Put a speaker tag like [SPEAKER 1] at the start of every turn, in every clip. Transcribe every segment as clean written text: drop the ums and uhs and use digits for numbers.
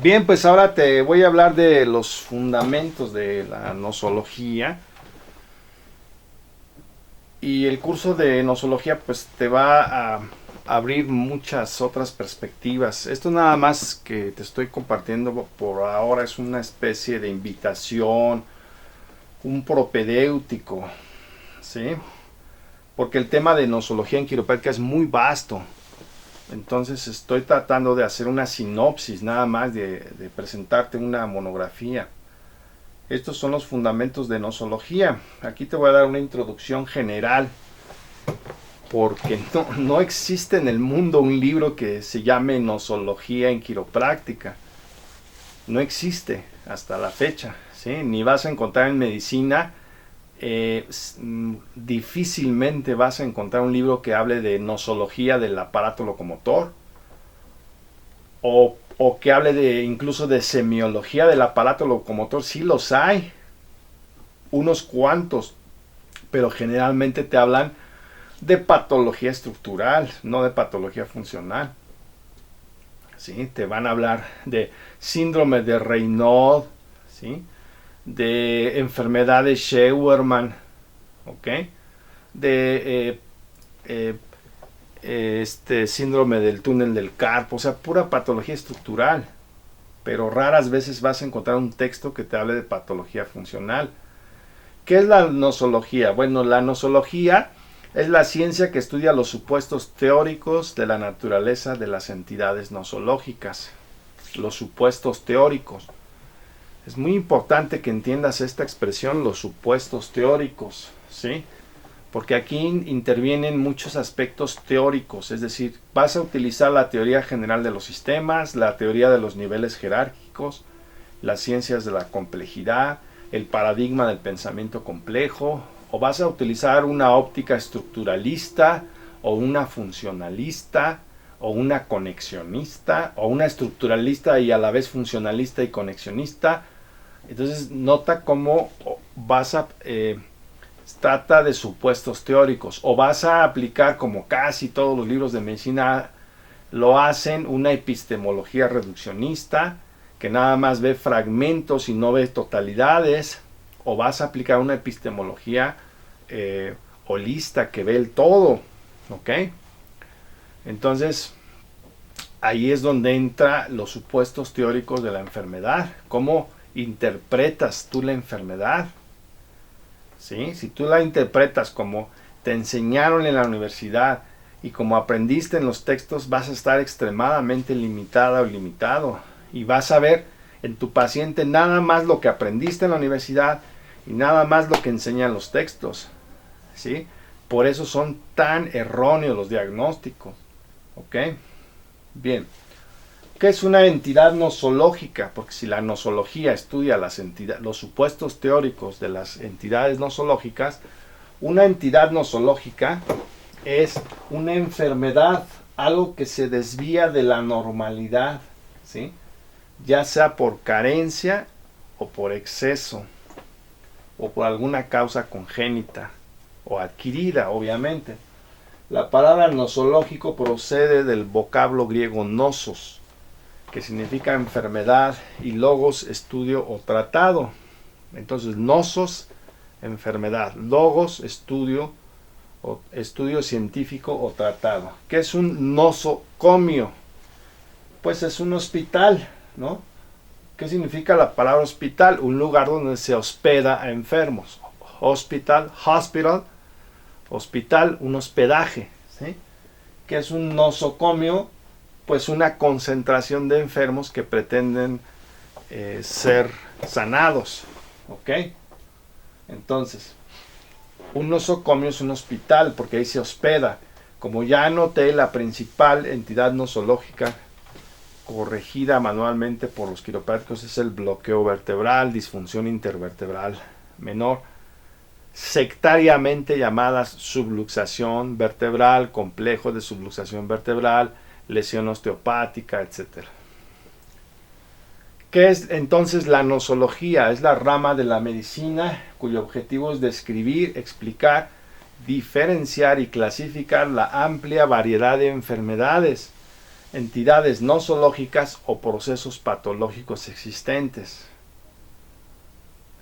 [SPEAKER 1] Bien, pues ahora te voy a hablar de los fundamentos de la nosología. Y el curso de nosología pues te va a abrir muchas otras perspectivas. Esto nada más que te estoy compartiendo por ahora es una especie de invitación, un propedéutico, ¿sí? Porque el tema de nosología en quiropráctica es muy vasto. Entonces estoy tratando de hacer una sinopsis nada más de presentarte una monografía. Estos son los fundamentos de nosología. Aquí te voy a dar una introducción general porque no existe en el mundo un libro que se llame nosología en quiropráctica. No existe hasta la fecha, ¿sí? Ni vas a encontrar en medicina. Difícilmente vas a encontrar un libro que hable de nosología del aparato locomotor o que hable de incluso de semiología del aparato locomotor. Sí los hay, unos cuantos, pero generalmente te hablan de patología estructural, no de patología funcional. ¿Sí? Te van a hablar de síndrome de Raynaud, ¿sí? De enfermedad de Scheuermann, ¿ok? De este síndrome del túnel del carpo, o sea, pura patología estructural, pero raras veces vas a encontrar un texto que te hable de patología funcional. ¿Qué es la nosología? Bueno, la nosología es la ciencia que estudia los supuestos teóricos de la naturaleza de las entidades nosológicas. Los supuestos teóricos. Es muy importante que entiendas esta expresión, los supuestos teóricos, ¿sí? Porque aquí intervienen muchos aspectos teóricos, es decir, vas a utilizar la teoría general de los sistemas, la teoría de los niveles jerárquicos, las ciencias de la complejidad, el paradigma del pensamiento complejo, o vas a utilizar una óptica estructuralista, o una funcionalista, o una conexionista, o una estructuralista y a la vez funcionalista y conexionista. Entonces nota cómo vas a... trata de supuestos teóricos, o vas a aplicar, como casi todos los libros de medicina lo hacen, una epistemología reduccionista, que nada más ve fragmentos y no ve totalidades, o vas a aplicar una epistemología holista que ve el todo, ¿ok? Entonces, ahí es donde entra los supuestos teóricos de la enfermedad. ¿Cómo interpretas tú la enfermedad? ¿Sí? Si tú la interpretas como te enseñaron en la universidad y como aprendiste en los textos, vas a estar extremadamente limitada o limitado. Y vas a ver en tu paciente nada más lo que aprendiste en la universidad y nada más lo que enseñan los textos. ¿Sí? Por eso son tan erróneos los diagnósticos. ¿Ok? Bien. ¿Qué es una entidad nosológica? Porque si la nosología estudia los supuestos teóricos de las entidades nosológicas, una entidad nosológica es una enfermedad, algo que se desvía de la normalidad, ¿sí? Ya sea por carencia o por exceso, o por alguna causa congénita o adquirida, obviamente. La palabra nosológico procede del vocablo griego nosos, que significa enfermedad, y logos, estudio o tratado. Entonces, nosos, enfermedad; logos, estudio científico o tratado. ¿Qué es un nosocomio? Pues es un hospital, ¿no? ¿Qué significa la palabra hospital? Un lugar donde se hospeda a enfermos. Hospital, hospital, un hospedaje, ¿sí? ¿Qué es un nosocomio? Pues una concentración de enfermos que pretenden ser sanados, ¿ok? Entonces, un nosocomio es un hospital porque ahí se hospeda. Como ya anoté, la principal entidad nosológica corregida manualmente por los quiroprácticos es el bloqueo vertebral, disfunción intervertebral menor, sectariamente llamadas subluxación vertebral, complejo de subluxación vertebral, lesión osteopática, etc. ¿Qué es entonces la nosología? Es la rama de la medicina cuyo objetivo es describir, explicar, diferenciar y clasificar la amplia variedad de enfermedades. entidades nosológicas o procesos patológicos existentes,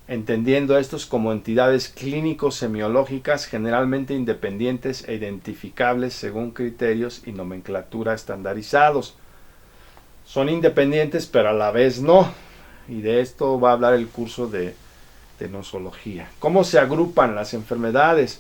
[SPEAKER 1] entendiendo estos como entidades clínico-semiológicas generalmente independientes e identificables según criterios y nomenclatura estandarizados. Son independientes pero a la vez no, y de esto va a hablar el curso de nosología. ¿Cómo se agrupan las enfermedades?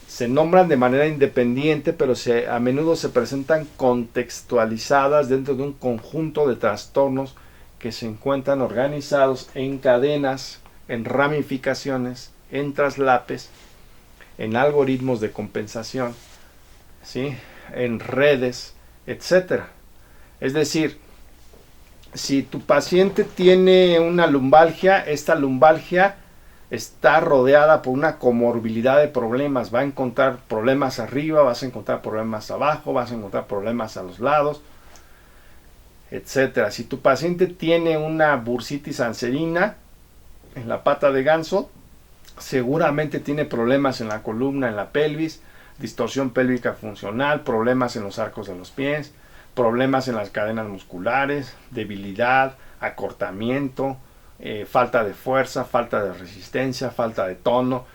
[SPEAKER 1] Se nombran de manera independiente, pero a menudo se presentan contextualizadas dentro de un conjunto de trastornos que se encuentran organizados en cadenas, en ramificaciones, en traslapes, en algoritmos de compensación, ¿sí? En redes, etc. Es decir, si tu paciente tiene una lumbalgia, esta lumbalgia está rodeada por una comorbilidad de problemas. Va a encontrar problemas arriba, vas a encontrar problemas abajo, vas a encontrar problemas a los lados, etcétera. Si tu paciente tiene una bursitis anserina en la pata de ganso, seguramente tiene problemas en la columna, en la pelvis, distorsión pélvica funcional, problemas en los arcos de los pies, problemas en las cadenas musculares, debilidad, acortamiento, falta de fuerza, falta de resistencia, falta de tono.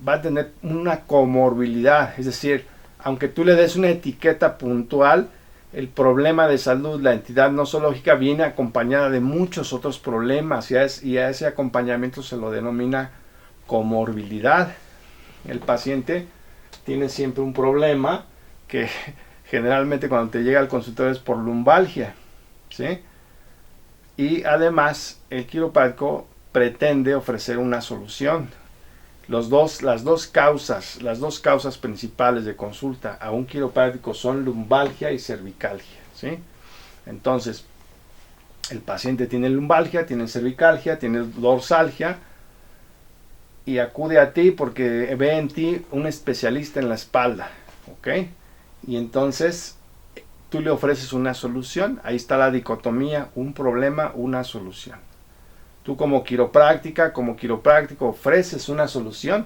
[SPEAKER 1] Va a tener una comorbilidad, es decir, aunque tú le des una etiqueta puntual, el problema de salud, la entidad nosológica, viene acompañada de muchos otros problemas y a ese acompañamiento se lo denomina comorbilidad. El paciente tiene siempre un problema que generalmente cuando te llega al consultorio es por lumbalgia, ¿sí? Y además el quiropráctico pretende ofrecer una solución. Las dos causas principales de consulta a un quiropráctico son lumbalgia y cervicalgia, ¿sí? Entonces, el paciente tiene lumbalgia, tiene cervicalgia, tiene dorsalgia y acude a ti porque ve en ti un especialista en la espalda, ¿ok? Y entonces tú le ofreces una solución. Ahí está la dicotomía, un problema, una solución. Tú como quiropráctico ofreces una solución,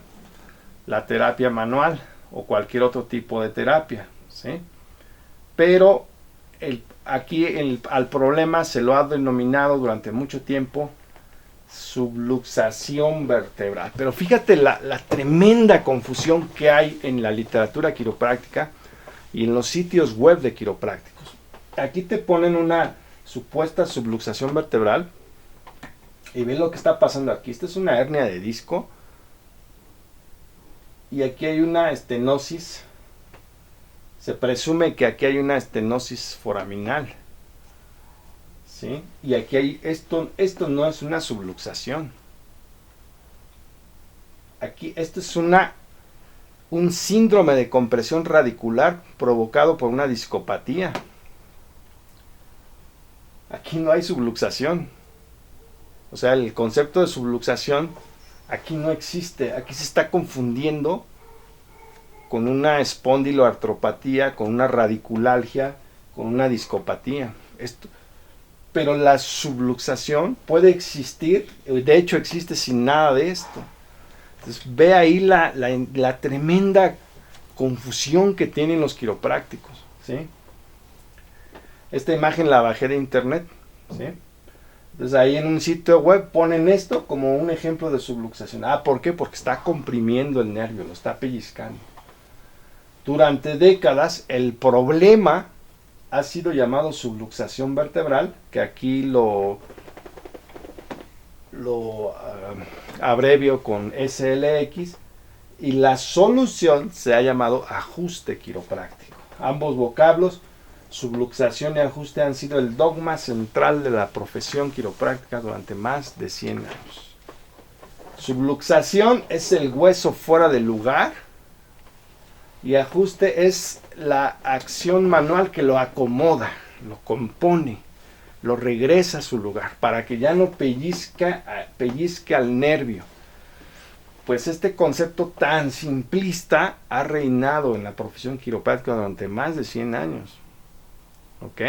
[SPEAKER 1] la terapia manual o cualquier otro tipo de terapia, ¿sí? Pero al problema se lo ha denominado durante mucho tiempo subluxación vertebral. Pero fíjate la tremenda confusión que hay en la literatura quiropráctica y en los sitios web de quiroprácticos. Aquí te ponen una supuesta subluxación vertebral y ven lo que está pasando aquí. Esta es una hernia de disco y aquí hay una estenosis. Se presume que aquí hay una estenosis foraminal, ¿sí? Y aquí hay esto no es una subluxación. Aquí esto es un síndrome de compresión radicular provocado por una discopatía. Aquí no hay subluxación. O sea, el concepto de subluxación aquí no existe. Aquí se está confundiendo con una espondiloartropatía, con una radiculalgia, con una discopatía. Pero la subluxación puede existir, de hecho existe sin nada de esto. Entonces, ve ahí la tremenda confusión que tienen los quiroprácticos, ¿sí? Esta imagen la bajé de internet, ¿sí? Entonces ahí en un sitio web ponen esto como un ejemplo de subluxación. ¿Por qué? Porque está comprimiendo el nervio, lo está pellizcando. Durante décadas el problema ha sido llamado subluxación vertebral, que aquí lo abrevio con SLX, y la solución se ha llamado ajuste quiropráctico. Ambos vocablos, subluxación y ajuste, han sido el dogma central de la profesión quiropráctica durante más de 100 años. Subluxación es el hueso fuera del lugar y ajuste es la acción manual que lo acomoda, lo compone, lo regresa a su lugar para que ya no pellizque al nervio. Pues este concepto tan simplista ha reinado en la profesión quiropráctica durante más de 100 años. ¿Ok?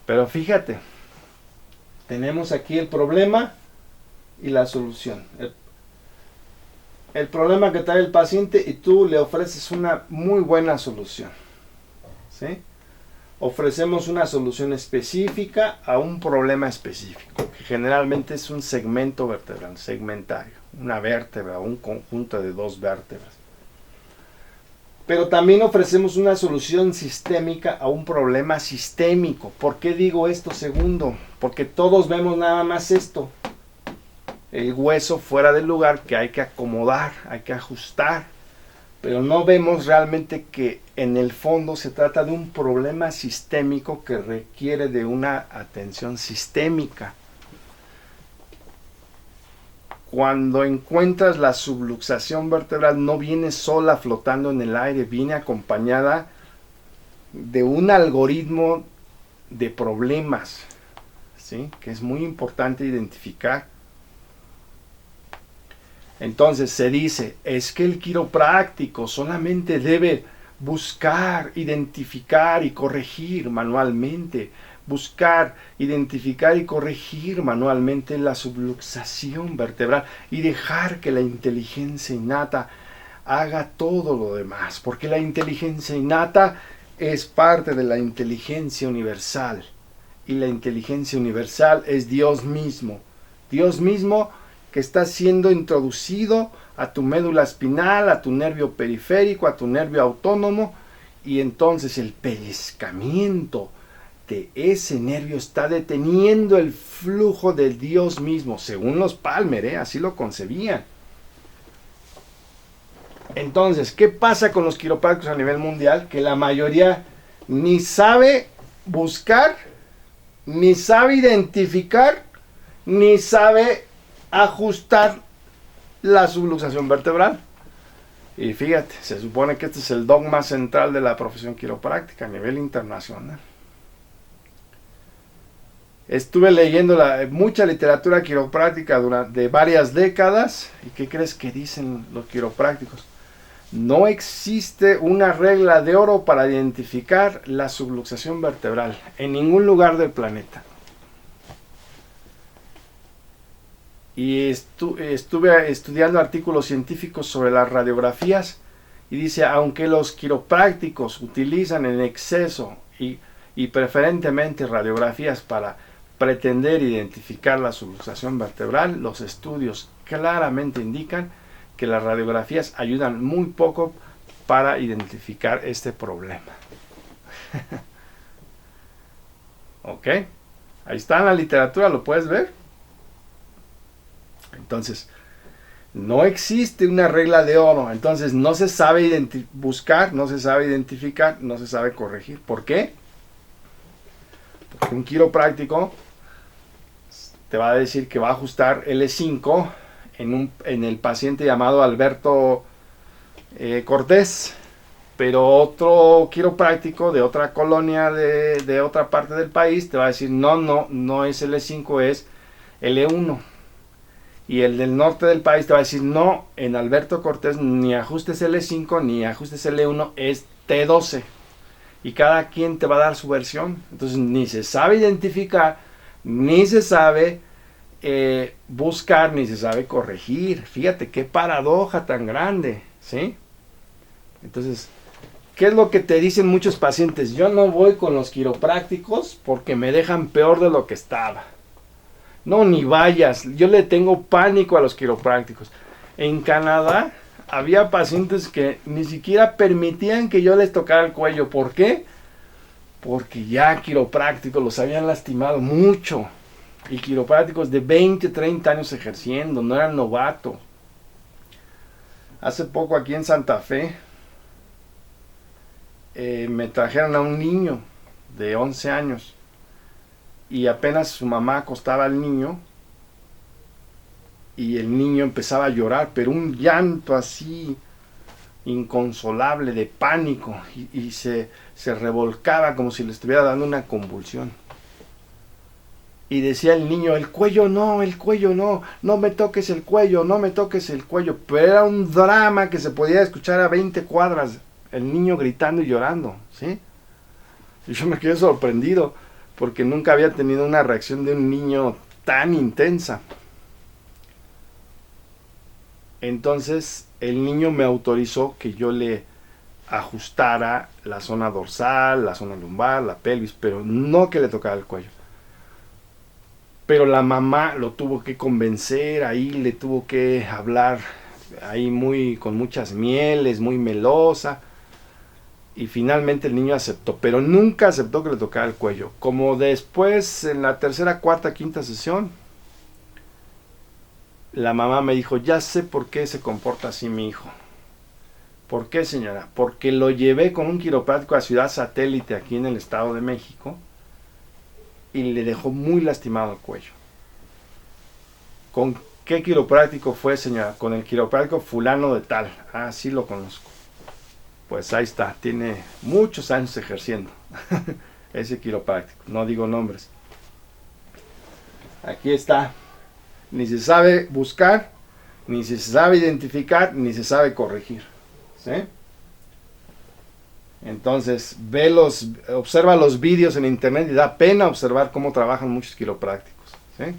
[SPEAKER 1] Pero fíjate, tenemos aquí el problema y la solución. El problema que trae el paciente y tú le ofreces una muy buena solución, ¿sí? ofrecemos una solución específica a un problema específico, que generalmente es un segmento vertebral, segmentario, una vértebra o un conjunto de dos vértebras. Pero también ofrecemos una solución sistémica a un problema sistémico. ¿Por qué digo esto segundo? Porque todos vemos nada más esto. El hueso fuera del lugar que hay que acomodar, hay que ajustar. Pero no vemos realmente que en el fondo se trata de un problema sistémico que requiere de una atención sistémica. Cuando encuentras la subluxación vertebral, no viene sola flotando en el aire, viene acompañada de un algoritmo de problemas, ¿sí? Que es muy importante identificar. Entonces se dice, es que el quiropráctico solamente debe buscar, identificar y corregir manualmente. Buscar, identificar y corregir manualmente la subluxación vertebral y dejar que la inteligencia innata haga todo lo demás, porque la inteligencia innata es parte de la inteligencia universal y la inteligencia universal es Dios mismo que está siendo introducido a tu médula espinal, a tu nervio periférico, a tu nervio autónomo, y entonces el pellizcamiento de ese nervio está deteniendo el flujo del Dios mismo, según los Palmer, así lo concebían. Entonces, ¿qué pasa con los quiroprácticos a nivel mundial? Que la mayoría ni sabe buscar, ni sabe identificar, ni sabe ajustar la subluxación vertebral. Y fíjate, se supone que este es el dogma central de la profesión quiropráctica a nivel internacional. Estuve leyendo mucha literatura quiropráctica durante varias décadas. ¿Y qué crees que dicen los quiroprácticos? No existe una regla de oro para identificar la subluxación vertebral en ningún lugar del planeta. Y estuve estudiando artículos científicos sobre las radiografías y dice, aunque los quiroprácticos utilizan en exceso y preferentemente radiografías para pretender identificar la subluxación vertebral, los estudios claramente indican que las radiografías ayudan muy poco para identificar este problema. ¿Ok? Ahí está en la literatura, ¿lo puedes ver? Entonces, no existe una regla de oro. Entonces, no se sabe buscar, no se sabe identificar, no se sabe corregir. ¿Por qué? Porque un quiropráctico te va a decir que va a ajustar L5 en el paciente llamado Alberto Cortés, pero otro quiropráctico de otra colonia de otra parte del país te va a decir no es L5, es L1. Y el del norte del país te va a decir no, en Alberto Cortés ni ajustes L5 ni ajustes L1, es T12. Y cada quien te va a dar su versión. Entonces ni se sabe identificar, ni se sabe buscar, ni se sabe corregir. Fíjate qué paradoja tan grande, ¿sí? Entonces, ¿qué es lo que te dicen muchos pacientes? Yo no voy con los quiroprácticos porque me dejan peor de lo que estaba. No, ni vayas. Yo le tengo pánico a los quiroprácticos. En Canadá había pacientes que ni siquiera permitían que yo les tocara el cuello. ¿Por qué? Porque ya quiroprácticos los habían lastimado mucho. Y quiroprácticos de 20, 30 años ejerciendo, no eran novatos. Hace poco aquí en Santa Fe me trajeron a un niño de 11 años. Y apenas su mamá acostaba al niño y el niño empezaba a llorar, pero un llanto así inconsolable de pánico y se revolcaba como si le estuviera dando una convulsión. Y decía el niño, el cuello no me toques el cuello, no me toques el cuello. Pero era un drama que se podía escuchar a 20 cuadras, el niño gritando y llorando, ¿sí? Y yo me quedé sorprendido, porque nunca había tenido una reacción de un niño tan intensa. Entonces el niño me autorizó que yo le ajustara la zona dorsal, la zona lumbar, la pelvis, pero no que le tocara el cuello. Pero la mamá lo tuvo que convencer, ahí le tuvo que hablar ahí con muchas mieles, muy melosa, y finalmente el niño aceptó, pero nunca aceptó que le tocara el cuello. Como después, en la tercera, cuarta, quinta sesión, la mamá me dijo, ya sé por qué se comporta así mi hijo. ¿Por qué, señora? Porque lo llevé con un quiropráctico a Ciudad Satélite, aquí en el Estado de México, y le dejó muy lastimado el cuello. ¿Con qué quiropráctico fue, señora? Con el quiropráctico fulano de tal. Ah, sí lo conozco. Pues ahí está, tiene muchos años ejerciendo ese quiropráctico, no digo nombres. Aquí está, ni se sabe buscar, ni se sabe identificar, ni se sabe corregir. ¿Sí? Entonces, observa los vídeos en internet y da pena observar cómo trabajan muchos quiroprácticos. ¿Sí?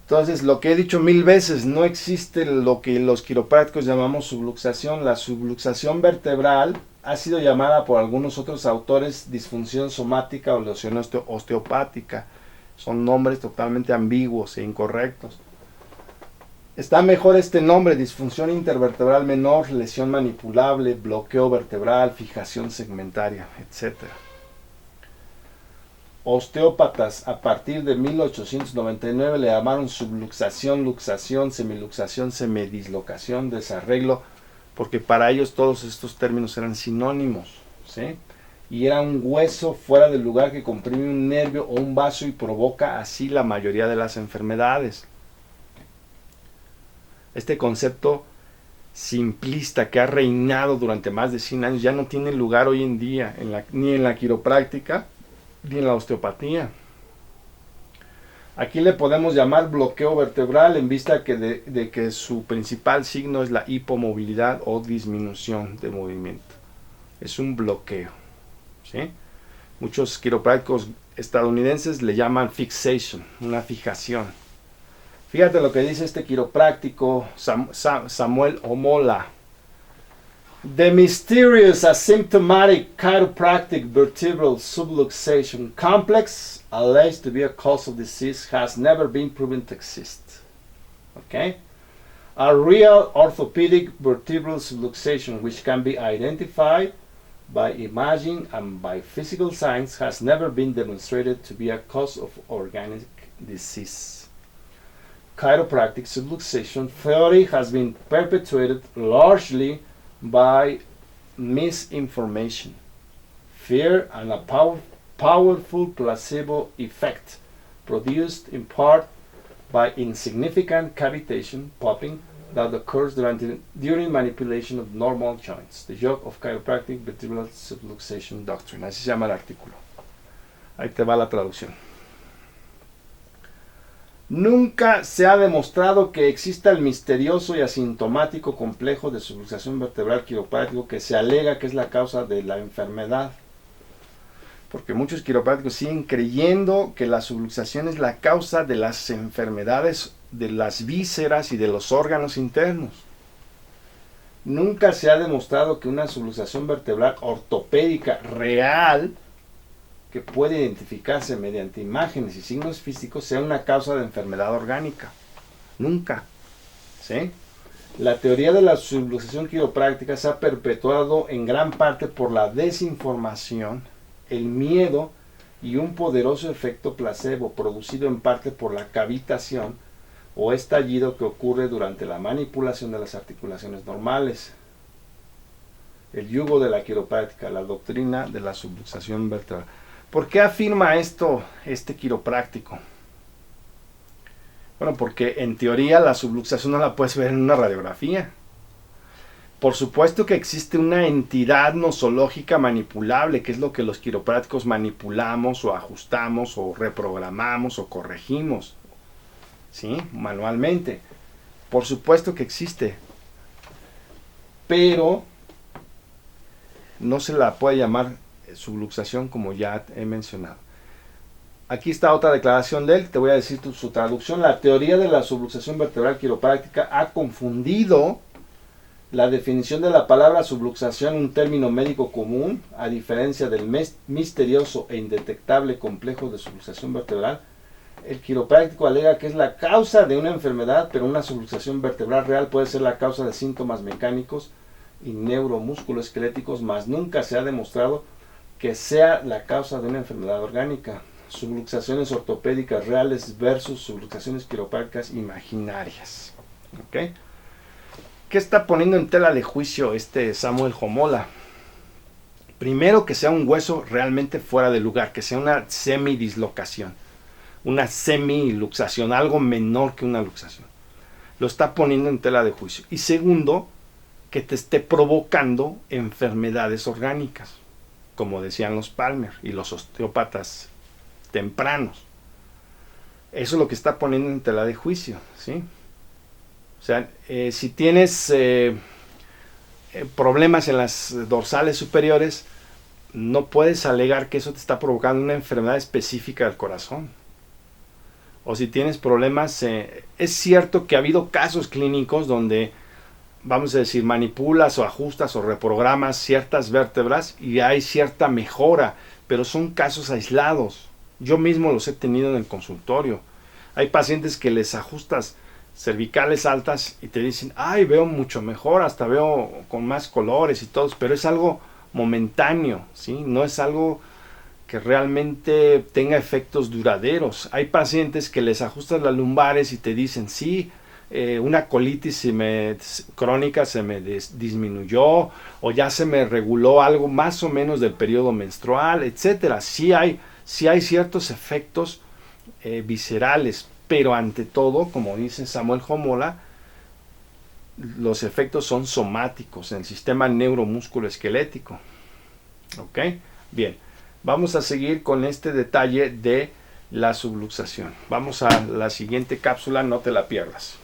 [SPEAKER 1] Entonces, lo que he dicho 1000 veces, no existe lo que los quiroprácticos llamamos subluxación. La subluxación vertebral ha sido llamada por algunos otros autores disfunción somática o lesión osteopática. Son nombres totalmente ambiguos e incorrectos. Está mejor este nombre: disfunción intervertebral menor, lesión manipulable, bloqueo vertebral, fijación segmentaria, etc. Osteópatas a partir de 1899 le llamaron subluxación, luxación, semiluxación, semidislocación, desarreglo, porque para ellos todos estos términos eran sinónimos, ¿sí? Y era un hueso fuera del lugar que comprime un nervio o un vaso y provoca así la mayoría de las enfermedades. Este concepto simplista que ha reinado durante más de 100 años ya no tiene lugar hoy en día ni en la quiropráctica ni en la osteopatía. Aquí le podemos llamar bloqueo vertebral en vista de que su principal signo es la hipomovilidad o disminución de movimiento. Es un bloqueo, ¿sí? Muchos quiroprácticos estadounidenses le llaman fixation, una fijación. Fíjate lo que dice este quiropráctico Samuel Omola. The mysterious asymptomatic chiropractic vertebral subluxation complex, alleged to be a cause of disease, has never been proven to exist. Okay? A real orthopedic vertebral subluxation, which can be identified by imaging and by physical signs, has never been demonstrated to be a cause of organic disease. Chiropractic subluxation theory has been perpetuated largely by misinformation, fear, and a powerful placebo effect produced in part by insignificant cavitation popping that occurs during manipulation of normal joints. The joke of chiropractic vertebral subluxation doctrine. Así se llama el artículo. Ahí te va la traducción. Nunca se ha demostrado que exista el misterioso y asintomático complejo de subluxación vertebral quiropráctico que se alega que es la causa de la enfermedad. Porque muchos quiroprácticos siguen creyendo que la subluxación es la causa de las enfermedades de las vísceras y de los órganos internos. Nunca se ha demostrado que una subluxación vertebral ortopédica real, que puede identificarse mediante imágenes y signos físicos, sea una causa de enfermedad orgánica. Nunca. ¿Sí? La teoría de la subluxación quiropráctica se ha perpetuado en gran parte por la desinformación, el miedo y un poderoso efecto placebo producido en parte por la cavitación o estallido que ocurre durante la manipulación de las articulaciones normales. El yugo de la quiropráctica, la doctrina de la subluxación vertebral. ¿Por qué afirma esto este quiropráctico? Bueno, porque en teoría la subluxación no la puedes ver en una radiografía. Por supuesto que existe una entidad nosológica manipulable, que es lo que los quiroprácticos manipulamos o ajustamos o reprogramamos o corregimos, ¿sí? Manualmente. Por supuesto que existe. Pero no se la puede llamar subluxación como ya he mencionado. Aquí está otra declaración de él, te voy a decir su traducción. La teoría de la subluxación vertebral quiropráctica ha confundido La definición de la palabra subluxación, un término médico común, a diferencia del misterioso e indetectable complejo de subluxación vertebral. El quiropráctico alega que es la causa de una enfermedad, pero una subluxación vertebral real puede ser la causa de síntomas mecánicos y neuromusculoesqueléticos, mas nunca se ha demostrado que sea la causa de una enfermedad orgánica. Subluxaciones ortopédicas reales versus subluxaciones quiroprácticas imaginarias. ¿Ok? ¿Qué está poniendo en tela de juicio Samuel Homola? Primero, que sea un hueso realmente fuera de lugar, que sea una semidislocación, una semiluxación, algo menor que una luxación. Lo está poniendo en tela de juicio. Y segundo, que te esté provocando enfermedades orgánicas, como decían los Palmer y los osteópatas tempranos. Eso es lo que está poniendo en tela de juicio, ¿sí? O sea, si tienes problemas en las dorsales superiores, no puedes alegar que eso te está provocando una enfermedad específica del corazón. O si tienes problemas, es cierto que ha habido casos clínicos donde, vamos a decir, manipulas o ajustas o reprogramas ciertas vértebras y hay cierta mejora, pero son casos aislados. Yo mismo los he tenido en el consultorio. Hay pacientes que les ajustas cervicales altas y te dicen, ay, veo mucho mejor, hasta veo con más colores y todo, pero es algo momentáneo, ¿sí? No es algo que realmente tenga efectos duraderos. Hay pacientes que les ajustas las lumbares y te dicen, sí, una colitis crónica se me disminuyó, o ya se me reguló algo más o menos del periodo menstrual, etcétera. Sí hay ciertos efectos viscerales, pero ante todo, como dice Samuel Homola, los efectos son somáticos en el sistema neuromusculoesquelético. ¿Ok? Bien, vamos a seguir con este detalle de la subluxación. Vamos a la siguiente cápsula, no te la pierdas.